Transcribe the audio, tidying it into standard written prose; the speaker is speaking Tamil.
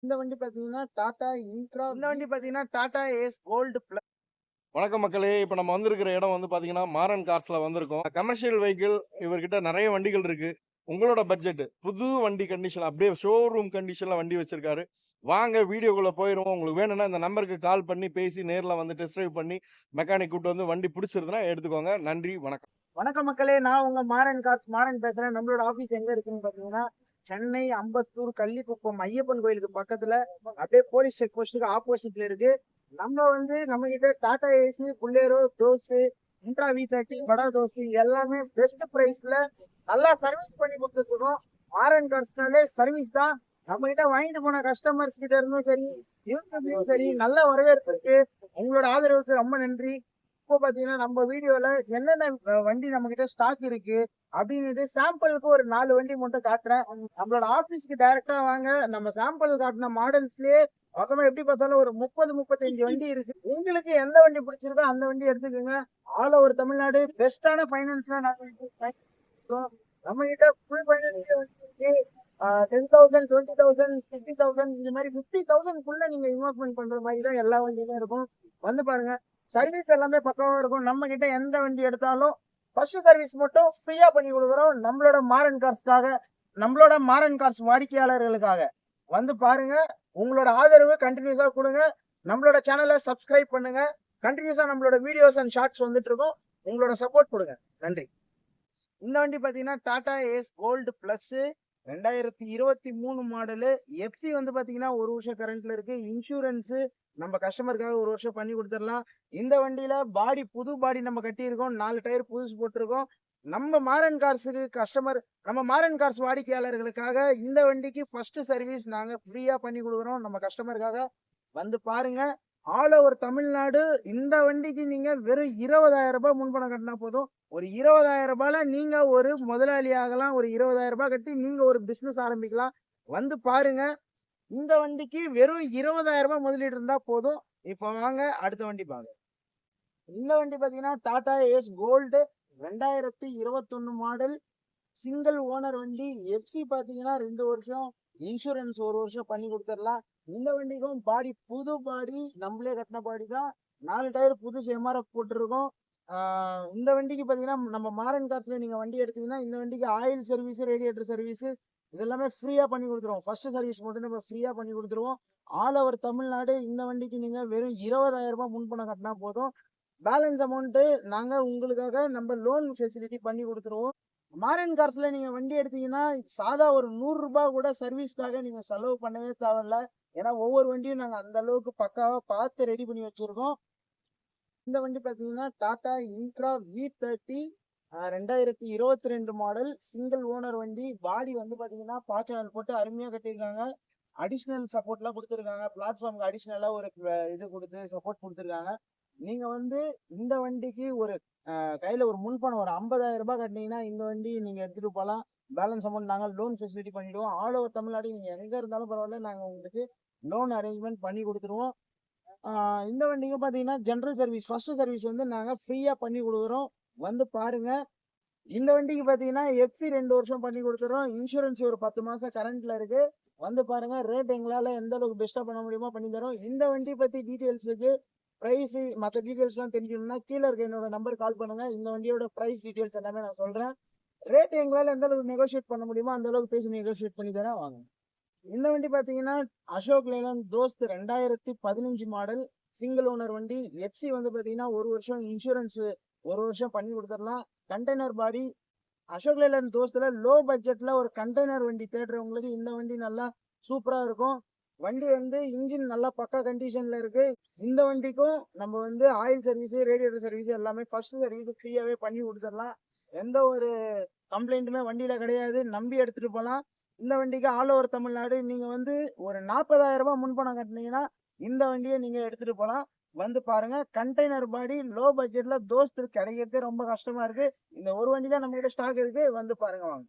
இந்த வண்டி பார்த்தீங்கன்னா, டாடா இன்ட்ரா இந்த வண்டி பார்த்தீங்கன்னா, டாடா ஏஸ் கோல்டு பிளஸ். வணக்கம் மக்களே! இப்ப நம்ம வந்திருக்கிற இடம் வந்து பார்த்தீங்கன்னா, மாறன் கார்ஸ்ல வந்திருக்கோம். கமர்ஷியல் வெஹிக்கிள் இவர்கிட்ட நெறைய வண்டிகள் இருக்கு. உங்களோட பட்ஜெட் புது வண்டி கண்டிஷன் அப்படியே ஷோரூம் கண்டிஷன்ல வண்டி வச்சிருக்காரு. வாங்க வீடியோக்குள்ள போயிருவோம். உங்களுக்கு வேணும்னா இந்த நம்பருக்கு கால் பண்ணி பேசி நேர்ல வந்து டெஸ்ட் டிரைவ் பண்ணி மெக்கானிக் கூட்டு வந்து வண்டி பிடிச்சிருந்தா எடுத்துக்கோங்க. நன்றி, வணக்கம். வணக்கம் மக்களே! நான் உங்க மாறன் கார்ஸ் மாறன் பேசுறேன். நம்மளோட ஆஃபீஸ் எங்க இருக்குன்னு பார்த்தீங்கன்னா, சென்னை அம்பத்தூர் கள்ளிக்குப்பம் ஐயப்பன் கோயிலுக்கு பக்கத்துல, அப்படியே போலீஸ் செக் போஸ்ட்டுக்கு ஆப்போசிட்ல இருக்கு. நம்ம கிட்ட டாடா ஏசி, புல்லேரோ, தோஸ்து, இன்ட்ரா V30, படா தோஸ்து எல்லாமே பெஸ்ட் பிரைஸ்ல நல்லா சர்வீஸ் பண்ணி கொடுத்துருக்கோம். மாறன் கார்ஸ்னாலே சர்வீஸ் தான். நம்ம கிட்ட வாங்கிட்டு போன கஸ்டமர்ஸ் கிட்ட இருந்தும் சரி, யூடியூப்லயும் சரி நல்ல வரவேற்பு இருக்கு. உங்களோட ஆதரவுக்கு ரொம்ப நன்றி. இப்போ பாத்தீங்கன்னா நம்ம வீடியோல என்னென்ன வண்டி நம்ம கிட்ட ஸ்டாக் இருக்கு அப்படிங்கிறது சாம்பிளுக்கு ஒரு 4 வண்டி மட்டும் காட்டுறேன். நம்மளோட ஆபீஸ்க்கு டைரக்டா வாங்க. நம்ம சாம்பிள் காட்டின மாடல்ஸ்லயே மொத்தமா எப்படி பார்த்தாலும் ஒரு 30-35 வண்டி இருக்கு. உங்களுக்கு எந்த வண்டி பிடிச்சிருக்கோ அந்த வண்டி எடுத்துக்கோங்க. ஆல் ஓவர் தமிழ்நாடு பெஸ்டான ஃபைனான்ஸ்ல நம்ம கிட்ட ஃபுல் ஃபைனான்ஸ் இருக்கு. 10,000, 20,000, 50,000 இந்த மாதிரி 50,000 நீங்க இன்வெஸ்ட்மெண்ட் பண்ற மாதிரி தான் எல்லா வண்டியுமே இருக்கும். வந்து பாருங்க. சர்வீஸ் எல்லாமே பக்காவா இருக்கும். நம்ம கிட்ட எந்த வண்டி எடுத்தாலும் ஃபர்ஸ்ட் சர்வீஸ் மட்டும் ஃப்ரீயா பண்ணி கொடுக்குறோம். நம்மளோட மாறன் கார்ஸ் வாடிக்கையாளர்களுக்காக வந்து பாருங்க. உங்களோட ஆதரவு கண்டினியூஸா கொடுங்க. நம்மளோட சேனலை சப்ஸ்கிரைப் பண்ணுங்க. கண்டினியூஸா நம்மளோட வீடியோஸ் அண்ட் ஷார்ட்ஸ் வந்துட்டு இருக்கும். உங்களோட சப்போர்ட் கொடுங்க. நன்றி. இந்த வண்டி பாத்தீங்கன்னா Tata ace gold plus 2023 model. FC வந்து பாத்தீங்கன்னா 1 வருஷம் கரண்ட்ல இருக்கு. இன்சூரன்ஸ் நம்ம கஸ்டமருக்காக 1 வருஷம் பண்ணி கொடுத்துடலாம். இந்த வண்டியில புது பாடி நம்ம கட்டியிருக்கோம். 4 டயர் புதுசு போட்டிருக்கோம். நம்ம மாறன் கார்ஸ் வாடிக்கையாளர்களுக்காக இந்த வண்டிக்கு ஃபர்ஸ்ட் சர்வீஸ் நாங்க ஃப்ரீயா பண்ணி கொடுக்குறோம். நம்ம கஸ்டமருக்காக வந்து பாருங்க. ஆல் ஓவர் தமிழ்நாடு இந்த வண்டிக்கு நீங்க வெறும் 20,000 ரூபாய் முன்பணம் கட்டினா போதும். ஒரு 20,000 ரூபாயில நீங்க ஒரு முதலாளி ஆகலாம். ஒரு 20,000 ரூபாய் கட்டி நீங்க ஒரு பிசினஸ் ஆரம்பிக்கலாம். வந்து பாருங்க. இந்த வண்டிக்கு வெறும் 20,000 ரூபாய் முதலீடு இருந்தா போதும். இப்ப வாங்க அடுத்த வண்டி பாருங்க. இந்த வண்டி பாத்தீங்கன்னா Tata ace gold 2021 model single owner வண்டி. எஃப்சி பாத்தீங்கன்னா 2 வருஷம், இன்சூரன்ஸ் 1 வருஷம் பண்ணி கொடுத்துடலாம். இந்த வண்டிக்கும் புது பாடி நம்மளே கட்டின பாடி தான். 4 டயர் புதுசு எம்ஆர்எஃப் போட்டிருக்கோம். இந்த வண்டிக்கு பாத்தீங்கன்னா நம்ம மாறன் கார்ஸ்ல நீங்க வண்டி எடுத்தீங்கன்னா இந்த வண்டிக்கு ஆயில் சர்வீஸ், ரேடியேட்டர் சர்வீஸ் இதெல்லாமே ஃப்ரீயா பண்ணி கொடுத்துருவோம். ஃபர்ஸ்ட் சர்வீஸ் மட்டும் நம்ம ஃப்ரீயா பண்ணி கொடுத்துருவோம். ஆல் ஓவர் தமிழ்நாடு இந்த வண்டிக்கு நீங்க வெறும் 20,000 ரூபாய் முன்பணம் கட்டினா போதும். பேலன்ஸ் அமௌண்ட் நாங்க உங்களுக்காக நம்ம லோன் ஃபெசிலிட்டி பண்ணி கொடுத்துருவோம். மாரன் கார்ஸ்ல நீங்க வண்டி எடுத்தீங்கன்னா சாதா ஒரு 100 ரூபாய் கூட சர்வீஸ்க்காக நீங்க செலவு பண்ணவே தேவையில்ல. ஏன்னா ஒவ்வொரு வண்டியும் நாங்க அந்த அளவுக்கு பக்காவா பார்த்து ரெடி பண்ணி வச்சிருக்கோம். இந்த வண்டி பாத்தீங்கன்னா Tata intra V30 2022 model single owner வண்டி. பாடி வந்து பாத்தீங்கன்னா பாச்சனல் போட்டு அருமையா கட்டியிருக்காங்க. அடிஷ்னல் சப்போர்ட்லாம் கொடுத்துருக்காங்க. பிளாட்ஃபார்முக்கு அடிஷ்னலா ஒரு இது கொடுத்து சப்போர்ட் கொடுத்துருக்காங்க. நீங்க வந்து இந்த வண்டிக்கு ஒரு கையில ஒரு முன்பணம் ஒரு 50,000 ரூபாய் கட்டினீங்கன்னா இந்த வண்டி நீங்க எடுத்துட்டு போகலாம். பேலன்ஸ் அமௌண்ட் நாங்கள் லோன் ஃபெசிலிட்டி பண்ணிடுவோம். ஆல் ஓவர் தமிழ்நாடு நீங்க எங்க இருந்தாலும் பரவாயில்ல, நாங்க உங்களுக்கு லோன் அரேஞ்ச்மெண்ட் பண்ணி கொடுத்துருவோம். இந்த வண்டிக்கு பாத்தீங்கன்னா ஜென்ரல் சர்வீஸ் ஃபர்ஸ்ட் சர்வீஸ் வந்து நாங்க ஃப்ரீயா பண்ணி கொடுக்குறோம். வந்து பாருங்க. இந்த வண்டிக்கு பாத்தீங்கன்னா எஃப்சி 2 வருஷம் பண்ணி கொடுத்துறோம். இன்சூரன்ஸ் ஒரு 10 மாசம் கரண்ட்ல இருக்கு. வந்து பாருங்க. ரேட் எங்களால எந்த அளவுக்கு பெஸ்டா பண்ண முடியுமோ பண்ணி தரோம். இந்த வண்டி பத்தி டீடைல்ஸுக்கு பிரைஸ் மற்ற டீடைல்ஸ்லாம் தெரிஞ்சுக்கணும்னா கீழே இருக்க என்னோட நம்பர் கால் பண்ணுங்க. இந்த வண்டியோட பிரைஸ் டீடைல்ஸ் எல்லாமே நான் சொல்றேன். ரேட் எங்களால எந்த அளவுக்கு நெகோஷியேட் பண்ண முடியுமோ அந்த அளவுக்கு பேசி நெகோஷியேட் பண்ணி தரேன். வாங்க. இந்த வண்டி பாத்தீங்கன்னா Ashok Leyland Dost 2015 model single owner வண்டி. எஃப்சி வந்து பாத்தீங்கன்னா 1 வருஷம், இன்சூரன்ஸ் 1 வருஷம் பண்ணி கொடுத்துடலாம். Container body. அசோக் லேலன் தோஸ்துல லோ பட்ஜெட்ல ஒரு கண்டெய்னர் வண்டி தேடுறவங்களுக்கு இந்த வண்டி நல்லா சூப்பரா இருக்கும். வண்டி வந்து இன்ஜின் நல்லா பக்கா கண்டிஷன்ல இருக்கு. இந்த வண்டிக்கும் நம்ம வந்து ஆயில் சர்வீஸ், ரேடியேட்டர் சர்வீஸ் எல்லாமே ஃபர்ஸ்ட் சர்வீஸ் ஃப்ரீயாவே பண்ணி கொடுத்துடலாம். எந்த ஒரு கம்ப்ளைண்ட்டுமே வண்டியில கிடையாது. நம்பி எடுத்துட்டு போகலாம். இந்த வண்டிக்கு ஆல் ஓவர் தமிழ்நாடு நீங்க வந்து ஒரு 40,000 ரூபாய் முன்பணம் கட்டினீங்கன்னா இந்த வண்டியை நீங்க எடுத்துட்டு போகலாம். வந்து பாருங்க. கண்டெய்னர் பாடி லோ பட்ஜெட்ல தோஸ்து கிடைக்கிறதே ரொம்ப கஷ்டமா இருக்கு. இந்த ஒரு வண்டி தான் நம்ம கிட்ட ஸ்டாக் இருக்கு. வந்து பாருங்க வாங்க.